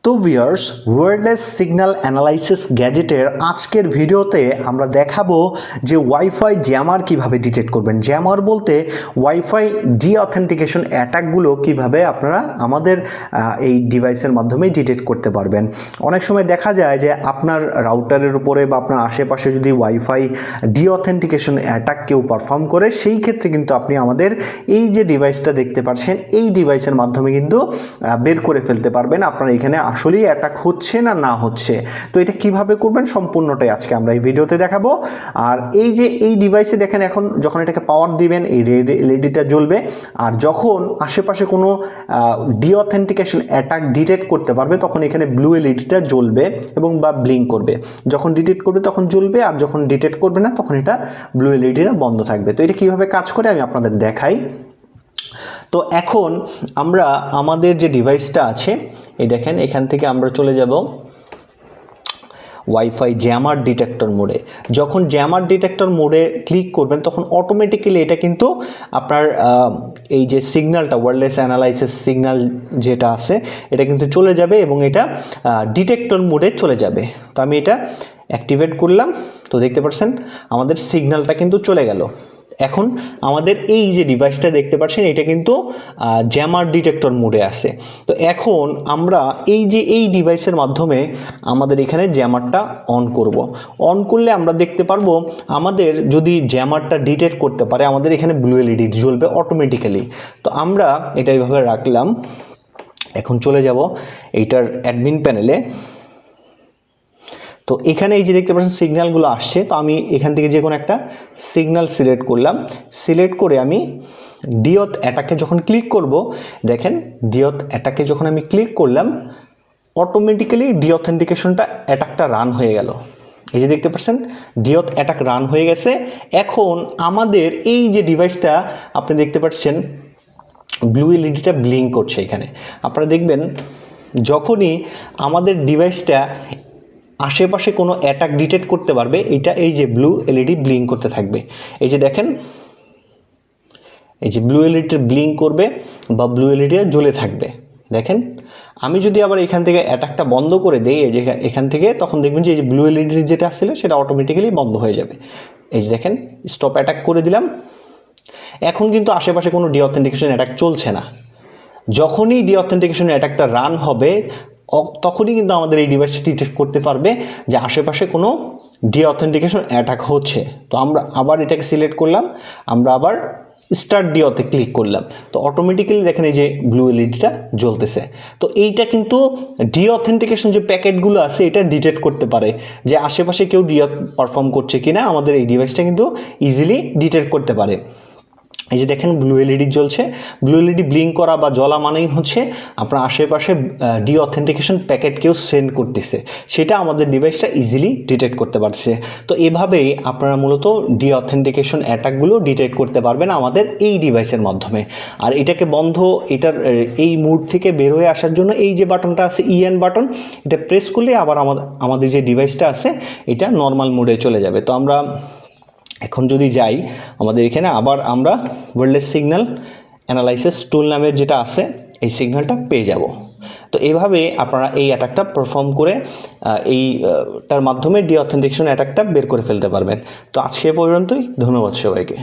তো viewers, wireless signal analysis গ্যাজেটের আজকের ভিডিওতে আমরা দেখাবো যে ওয়াইফাই জ্যামার কিভাবে ডিটেক্ট করবেন। জ্যামার বলতে ওয়াইফাই ডিঅথেন্টিকেশন অ্যাটাকগুলো কিভাবে আপনারা আমাদের এই ডিভাইসের মাধ্যমে ডিটেক্ট করতে পারবেন। অনেক সময় দেখা যায় যে আপনার রাউটারের উপরে বা আপনার আশেপাশে যদি ওয়াইফাই ডিঅথেন্টিকেশন অ্যাটাক কেউ পারফর্ম করে, সেই ক্ষেত্রে কিন্তু আপনি আমাদের এই যে ডিভাইসটা দেখতে পাচ্ছেন এই ডিভাইসের মাধ্যমে কিন্তু বের করে ফেলতে পারবেন আপনার এখানে আসলেই অ্যাটাক হচ্ছে না না হচ্ছে। তো এটা কিভাবে করবেন সম্পূর্ণটাই আজকে আমরা এই ভিডিওতে দেখাবো। আর এই যে এই ডিভাইসে দেখেন, এখন যখন এটাকে পাওয়ার দিবেন এই রেড এলইডিটা জ্বলবে, আর যখন আশেপাশে কোনো ডিঅথেন্টিকেশন অ্যাটাক ডিটেক্ট করতে পারবে তখন এখানে ব্লু এলইডিটা জ্বলবে এবং বা ব্লিঙ্ক করবে। যখন ডিটেক্ট করবে তখন জ্বলবে, আর যখন ডিটেক্ট করবে না তখন এটা ব্লু এলইডিটা বন্ধ থাকবে। তো এটা কিভাবে কাজ করে আমি আপনাদের দেখাই। তো এখন আমরা আমাদের যে ডিভাইসটা আছে এই দেখেন, এখান থেকে আমরা চলে যাব ওয়াইফাই জ্যামার ডিটেক্টর মোডে। যখন জ্যামার ডিটেক্টর মোডে ক্লিক করবেন তখন অটোমেটিক্যালি এটা কিন্তু আপনার এই যে সিগন্যালটা ওয়্যারলেস অ্যানালাইসিস সিগন্যাল যেটা আছে এটা কিন্তু চলে যাবে এবং এটা ডিটেক্টর মোডে চলে যাবে। তো আমি এটা অ্যাক্টিভেট করলাম, তো দেখতে পাচ্ছেন আমাদের সিগন্যালটা কিন্তু চলে গেল। এখন আমাদের এই যে ডিভাইসটা দেখতে পাচ্ছেন এটা কিন্তু জ্যামার ডিটেক্টর মোডে আছে। তো এখন আমরা এই যে এই ডিভাইসের মাধ্যমে আমাদের এখানে জ্যামারটা অন করব। অন করলে আমরা দেখতে পারবো আমাদের যদি জ্যামারটা ডিটেক্ট করতে পারে আমাদের এখানে ব্লু এলইডি জ্বলবে অটোমেটিক্যালি। তো আমরা এটা এইভাবে রাখলাম। এখন চলে যাব এইটার অ্যাডমিন প্যানেলে। তো এখানে এই যে দেখতে পাচ্ছেন সিগন্যালগুলো আসছে, তো আমি এখান থেকে যে কোনো একটা সিগন্যাল সিলেক্ট করলাম। সিলেক্ট করে আমি ডিঅথ অ্যাটাকে যখন ক্লিক করব, দেখেন ডিঅথ অ্যাটাকে যখন আমি ক্লিক করলাম অটোমেটিক্যালি ডিঅথেন্টিকেশনটা অ্যাটাকটা রান হয়ে গেল। এই যে দেখতে পাচ্ছেন ডিঅথ অ্যাটাক রান হয়ে গেছে। এখন আমাদের এই যে ডিভাইসটা আপনি দেখতে পাচ্ছেন ব্লু এলইডিটা ব্লিঙ্ক করছে। এখানে আপনারা দেখবেন যখনই আমাদের ডিভাইসটা আশেপাশে কোনো অ্যাটাক ডিটেক্ট করতে পারবে এটা এই যে ব্লু এলইডি ব্লিঙ্ক করতে থাকবে। এই যে দেখেন এই যে ব্লু এলইডিটা ব্লিঙ্ক করবে বা ব্লু এলইডিটা জ্বলে থাকবে। দেখেন আমি যদি আবার এখান থেকে অ্যাটাকটা বন্ধ করে দেই এই যে এখান থেকে, তখন দেখবেন যে এই যে ব্লু এলইডি যেটা আসছিল সেটা অটোমেটিক্যালি বন্ধ হয়ে যাবে। এই যে দেখেন স্টপ অ্যাটাক করে দিলাম। এখন কিন্তু আশেপাশে কোনো ডিঅথেন্টিকেশন অ্যাটাক চলছে না। যখনই ডিঅথেন্টিকেশন অ্যাটাকটা রান হবে তখনই কিন্তু আমাদের এই ডিভাইসটা ডিটেক্ট করতে পারবে যে আশেপাশে কোনো ডিঅথেন্টিকেশন অ্যাটাক হচ্ছে। তো আমরা আবার এটাকে সিলেক্ট করলাম, আমরা আবার স্টার্ট ডিঅতে ক্লিক করলাম, তো অটোমেটিক্যালি দেখেন এই যে ব্লু এলইডিটা জ্বলতেছে। তো এইটা কিন্তু ডিঅথেন্টিকেশন যে প্যাকেটগুলো আছে এটা ডিটেক্ট করতে পারে যে আশেপাশে কেউ ডিঅথ পারফর্ম করছে কিনা, আমাদের এই ডিভাইসটা কিন্তু ইজিলি ডিটেক্ট করতে পারে। এই যে দেখেন ব্লু এলইডি জ্বলছে। ব্লু এলইডি ব্লিঙ্ক করা বা জ্বলা মানেই হচ্ছে আপনার আশেপাশে ডিঅথেন্টিকেশন প্যাকেট কেউ সেন্ড করতেছে, সেটা আমাদের ডিভাইসটা ইজিলি ডিটেক্ট করতে পারছে। তো এভাবেই আপনারা মূলত ডিঅথেন্টিকেশন অ্যাটাকগুলো ডিটেক্ট করতে পারবেন আমাদের এই ডিভাইসের মাধ্যমে। আর এটাকে বন্ধ, এটার এই মুড থেকে বের হয়ে আসার জন্য এই যে বাটনটা আছে ইএন বাটন, এটা প্রেস করলে আবার আমাদের যে ডিভাইসটা আছে এটা নর্মাল মোডে চলে যাবে। তো আমরা এখন যদি যাই আমাদের এখানে আবার আমরা ওয়্যারলেস সিগন্যাল অ্যানালাইসিস টুল নামের যেটা আছে এই সিগন্যালটা পেয়ে যাব। তো এইভাবে আপনারা এই অ্যাটাকটা পারফর্ম করে এইটার মাধ্যমে ডিঅথেন্টিকেশন অ্যাটাকটা বের করে ফেলতে পারবেন। তো আজকে পর্যন্তই, ধন্যবাদ সবাইকে।